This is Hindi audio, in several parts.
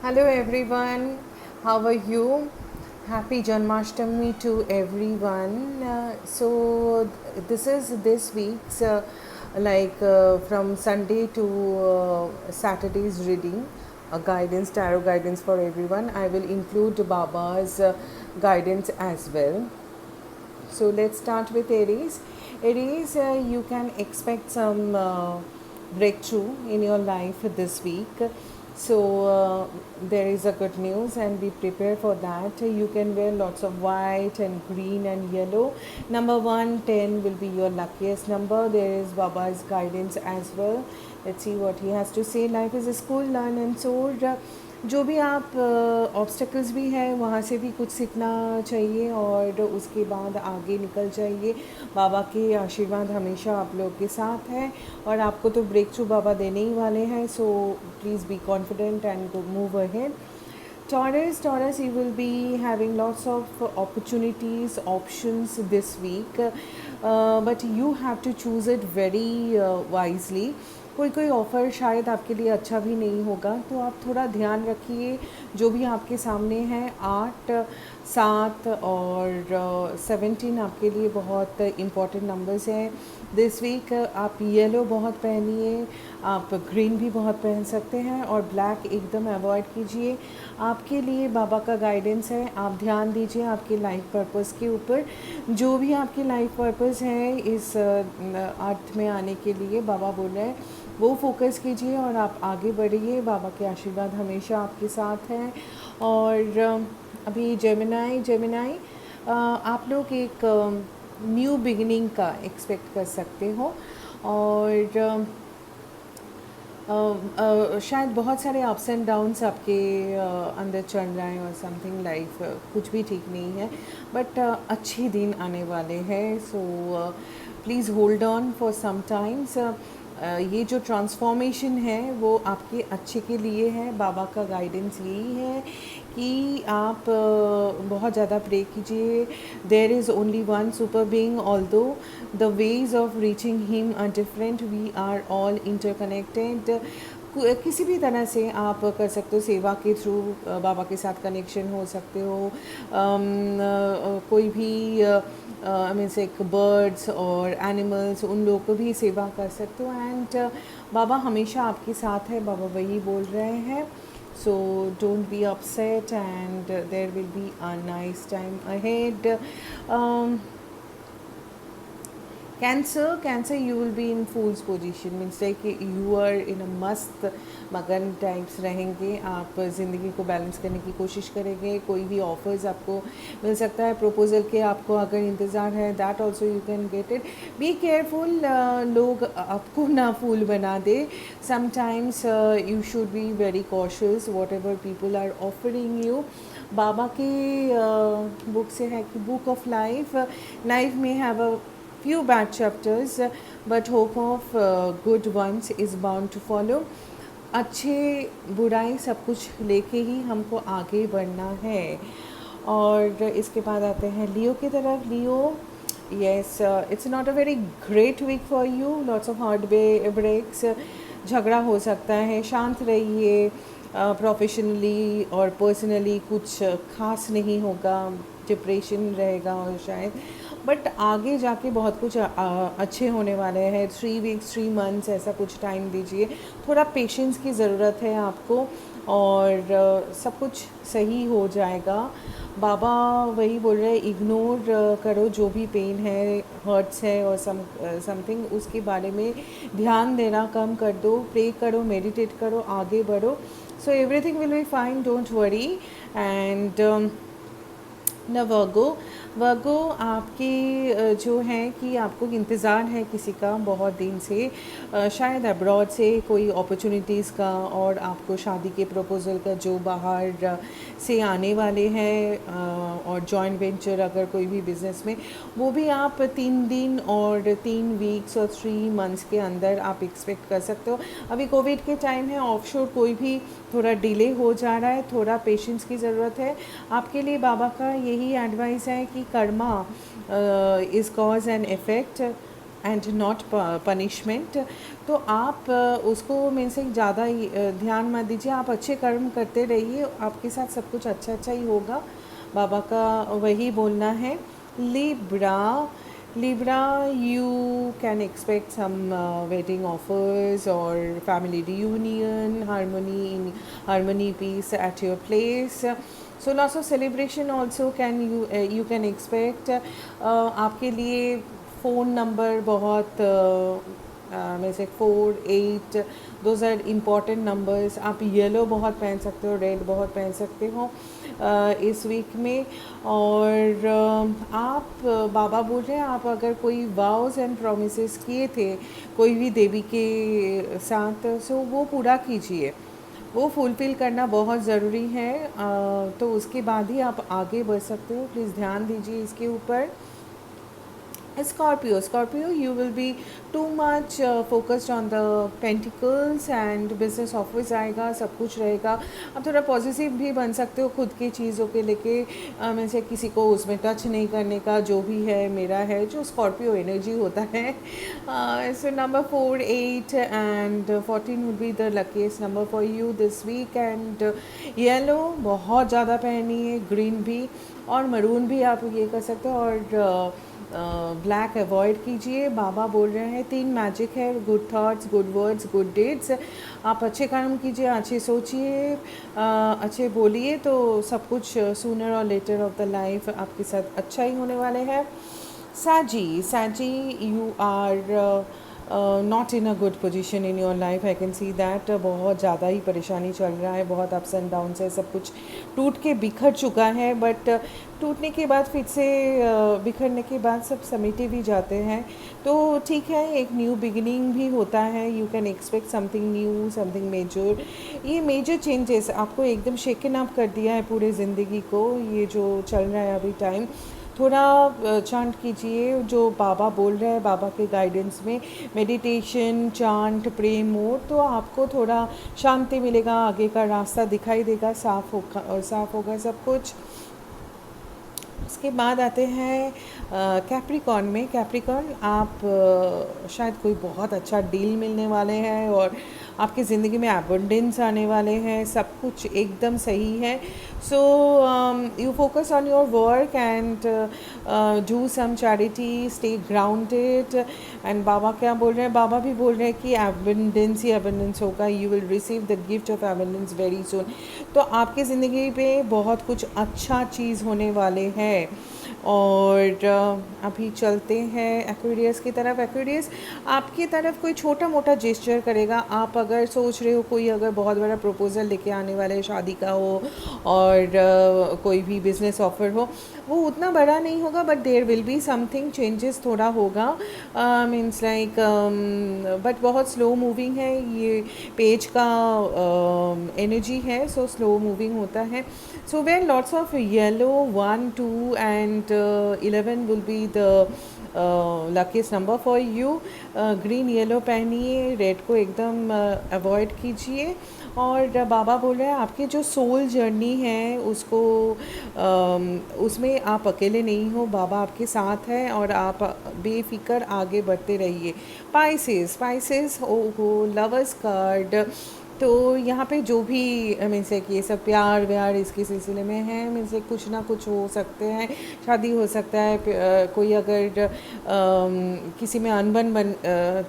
Hello everyone, how are you? Happy Janmashtami to everyone. This is this week's from Sunday to Saturday's reading, a guidance, tarot guidance for everyone. I will include Baba's guidance as well. So let's start with Aries. Aries, you can expect some breakthrough in your life this week. There is a good news, and be prepared for that. You can wear lots of white and green and yellow. Number 110 will be your luckiest number. There is Baba's guidance as well. Let's see what he has to say. Life is a school, learn and soar. जो भी आप ऑब्स्टेकल्स भी हैं वहाँ से भी कुछ सीखना चाहिए और उसके बाद आगे निकल जाइए। बाबा के आशीर्वाद हमेशा आप लोगों के साथ है और आपको तो ब्रेक थ्रू बाबा देने ही वाले हैं। So please be confident and move ahead. Taurus, you will be having lots of opportunities, options this week, but you have to choose it very wisely. कोई कोई ऑफ़र शायद आपके लिए अच्छा भी नहीं होगा, तो आप थोड़ा ध्यान रखिए। जो भी आपके सामने है 8, 7 और 17 आपके लिए बहुत इम्पॉर्टेंट नंबर्स हैं दिस वीक। आप येलो बहुत पहनिए, आप ग्रीन भी बहुत पहन सकते हैं और ब्लैक एकदम अवॉइड कीजिए। आपके लिए बाबा का गाइडेंस है, आप ध्यान दीजिए आपके लाइफ पर्पस के ऊपर। जो भी आपकी लाइफ पर्पस है इस अर्थ में आने के लिए बाबा बोल रहे हैं, वो फोकस कीजिए और आप आगे बढ़िए। बाबा के आशीर्वाद हमेशा आपके साथ हैं। और अभी जेमिनाई आप लोग एक न्यू बिगिनिंग का एक्सपेक्ट कर सकते हो और शायद बहुत सारे अप्स एंड डाउन्स आपके अंदर चल रहे हैं और समथिंग लाइफ कुछ भी ठीक नहीं है, बट अच्छे दिन आने वाले हैं। So please hold on for some times. ये जो ट्रांसफॉर्मेशन है वो आपके अच्छे के लिए है। बाबा का गाइडेंस यही है कि आप बहुत ज़्यादा प्रे कीजिए। There is only one super being, although the ways of reaching him are different, we are all interconnected. किसी भी तरह से आप कर सकते हो, सेवा के थ्रू बाबा के साथ कनेक्शन हो सकते हो। कोई भी आई मीन्स एक बर्ड्स और एनिमल्स, उन लोगों को भी सेवा कर सकते हो। एंड बाबा हमेशा आपके साथ है, बाबा वही बोल रहे हैं। So don't be upset and there will be a nice time ahead. Um, Cancer, you will be in fool's position, means like you are in a मस्त मगन टाइप्स रहेंगे। आप ज़िंदगी को बैलेंस करने की कोशिश करेंगे। कोई भी ऑफर्स आपको मिल सकता है, प्रपोजल के आपको अगर इंतज़ार है, that also you can get it. Be careful, लोग आपको ना फूल बना दे। Sometimes you should be very cautious whatever people are offering you. बाबा के बुक से है कि बुक ऑफ लाइफ में have a few bad chapters, but hope of good ones is bound to follow. अच्छे बुराई सब कुछ लेके ही हमको आगे बढ़ना है। और इसके बाद आते हैं लियो की तरफ। लियो, yes, it's not a very great week for you, lots of hard breaks, झगड़ा हो सकता है। शांत रहिए। प्रोफेशनली और पर्सनली कुछ खास नहीं होगा, डिप्रेशन रहेगा और शायद, बट आगे जाके बहुत कुछ अच्छे होने वाले हैं। 3 वीक्स 3 मंथ्स ऐसा कुछ टाइम दीजिए। थोड़ा पेशेंस की ज़रूरत है आपको और सब कुछ सही हो जाएगा। बाबा वही बोल रहे हैं, इग्नोर करो जो भी पेन है, हर्ट्स है और समथिंग, उसके बारे में ध्यान देना कम कर दो। प्रे करो, मेडिटेट करो, आगे बढ़ो। So everything will be fine, don't worry. And न वर्गो आपके जो है कि आपको इंतज़ार है किसी का बहुत दिन से, शायद अब्रॉड से कोई अपॉर्चुनिटीज़ का, और आपको शादी के प्रपोज़ल का जो बाहर से आने वाले हैं, और जॉइंट वेंचर अगर कोई भी बिज़नेस में, वो भी आप 3 दिन और 3 वीक्स और 3 मंथ्स के अंदर आप एक्सपेक्ट कर सकते हो। अभी कोविड के टाइम है, ऑफशोर कोई भी थोड़ा डिले हो जा रहा है, थोड़ा पेशेंस की ज़रूरत है आपके लिए। बाबा का यही एडवाइस है कि Karma is cause and effect. And not punishment. तो आप उसको मेरे से ज़्यादा ही ध्यान मत दीजिए, आप अच्छे कर्म करते रहिए, आपके साथ सब कुछ अच्छा अच्छा ही होगा। बाबा का वही बोलना है। Libra, Libra, you can expect some wedding offers और family reunion, harmony peace at your place. So lots of celebration also can you can expect. आपके लिए फ़ोन नंबर बहुत में से 4, 8, दोज आर इम्पॉर्टेंट नंबर्स। आप येलो बहुत पहन सकते हो, रेड बहुत पहन सकते हो इस वीक में। और आप बाबा बोल रहे हैं, आप अगर कोई वाउस एंड प्रोमिसेस किए थे कोई भी देवी के साथ, सो वो पूरा कीजिए, वो फुलफ़िल करना बहुत ज़रूरी है। तो उसके बाद ही आप आगे बढ़ सकते हो, प्लीज़ ध्यान दीजिए इसके ऊपर। Scorpio, you will be too much focused on the pentacles and business office आएगा, सब कुछ रहेगा। आप थोड़ा पॉजिटिव भी बन सकते हो खुद की चीज़ों के लेके, मैं से किसी को उसमें टच नहीं करने का, जो भी है मेरा है, जो स्कॉर्पियो एनर्जी होता है। So number 4, 8 and 14 would be the luckiest number for you this week। And yellow बहुत ज़्यादा पहनिए, ग्रीन भी और मरून भी आप ये कर सकते हो, और ब्लैक अवॉइड कीजिए। बाबा बोल रहे हैं 3 मैजिक है, good thoughts, good words, good deeds. आप अच्छे कर्म कीजिए, अच्छे सोचिए, अच्छे बोलिए, तो सब कुछ सूनर और लेटर ऑफ द लाइफ आपके साथ अच्छा ही होने वाले हैं। Saji, you are not in a good position in your life, I can see that. बहुत ज़्यादा ही परेशानी चल रहा है, बहुत अप्स एंड डाउन्स है, सब कुछ टूट के बिखर चुका है। बट टूटने के बाद फिर से बिखरने के बाद सब समेटे भी जाते हैं, तो ठीक है, एक न्यू बिगिनिंग भी होता है। You can expect something new, something major. ये मेजर चेंजेस आपको एकदम शेकन अप कर दिया है पूरे ज़िंदगी को, ये जो चल रहा है अभी टाइम। थोड़ा चांट कीजिए जो बाबा बोल रहे हैं, बाबा के गाइडेंस में मेडिटेशन, चांट, प्रेम मोड, तो आपको थोड़ा शांति मिलेगा, आगे का रास्ता दिखाई देगा, साफ होगा सब कुछ। उसके बाद आते हैं कैप्रिकॉर्न में। कैप्रिकॉर्न, आप शायद कोई बहुत अच्छा डील मिलने वाले हैं और आपकी ज़िंदगी में एबंडेंस आने वाले हैं, सब कुछ एकदम सही है। So you focus on your work and do some charity, stay grounded. And बाबा क्या बोल रहे हैं, बाबा भी बोल रहे हैं कि एबंडेंस ही एबंडेंस होगा, you will receive the gift of abundance very soon. तो आपकी ज़िंदगी पे बहुत कुछ अच्छा चीज़ होने वाले हैं। और अभी चलते हैं एक्वेरियस की तरफ। एक्वेरियस, आपकी तरफ कोई छोटा मोटा जेस्चर करेगा। आप अगर सोच रहे हो कोई अगर बहुत बड़ा प्रपोज़ल लेके आने वाले, शादी का हो और कोई भी बिज़नेस ऑफ़र हो, वो उतना बड़ा नहीं होगा, but there will be something changes, थोड़ा होगा, मीन्स लाइक, बट बहुत स्लो मूविंग है ये पेज का एनर्जी है, सो स्लो मूविंग होता है। So wear lots of yellow, 1, 2 and 11 will be the luckiest number for you। Green yellow पहनिए, रेड को एकदम अवॉइड कीजिए। और बाबा बोल रहे हैं आपकी जो सोल जर्नी है उसको उसमें आप अकेले नहीं हो, बाबा आपके साथ हैं और आप बेफिक्र आगे बढ़ते रहिए। स्पाइसेस हो लवर्स कार्ड, तो यहाँ पे जो भी मीन से कि ये सब प्यार व्यार इसके सिलसिले में है, मीन से कुछ ना कुछ हो सकते हैं, शादी हो सकता है, कोई अगर किसी में अनबन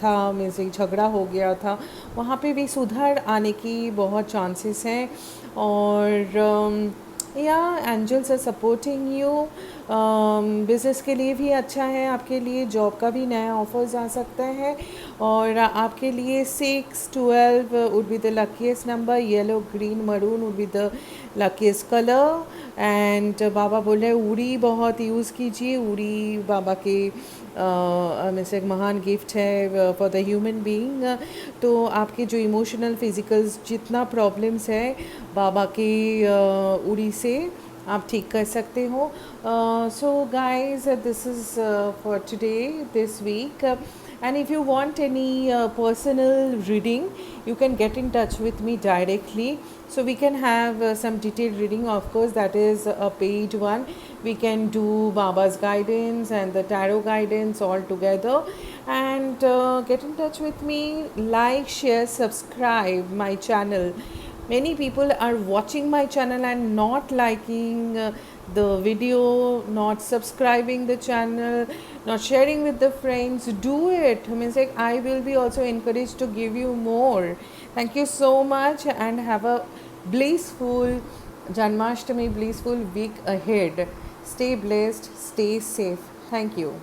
था, मीन से झगड़ा हो गया था, वहाँ पे भी सुधार आने की बहुत चांसेस हैं। और या angels are supporting you. Business के लिए भी अच्छा है, आपके लिए जॉब का भी नया ऑफर्स आ सकता है। और आपके लिए 6, 12 would be the luckiest number, yellow, green, maroon would be the luckiest colour. And बाबा बोल रहे हैं उड़ी बहुत यूज़ कीजिए, उड़ी बाबा के में से एक महान गिफ्ट है फॉर द ह्यूमन बीइंग। तो आपके जो इमोशनल फिज़िकल जितना प्रॉब्लम्स है, बाबा के उड़ी से आप ठीक कर सकते हो। So guys, this is for today, this week. And if you want any personal reading, you can get in touch with me directly, so we can have some detailed reading. Of course, that is a paid one. We can do Baba's guidance and the tarot guidance all together. And get in touch with me, like, share, subscribe my channel. Many people are watching my channel and not liking the video, not subscribing the channel, not sharing with the friends. Do it. Means like I will be also encouraged to give you more. Thank you so much and have a blissful Janmashtami, blissful week ahead. Stay blessed, stay safe. Thank you.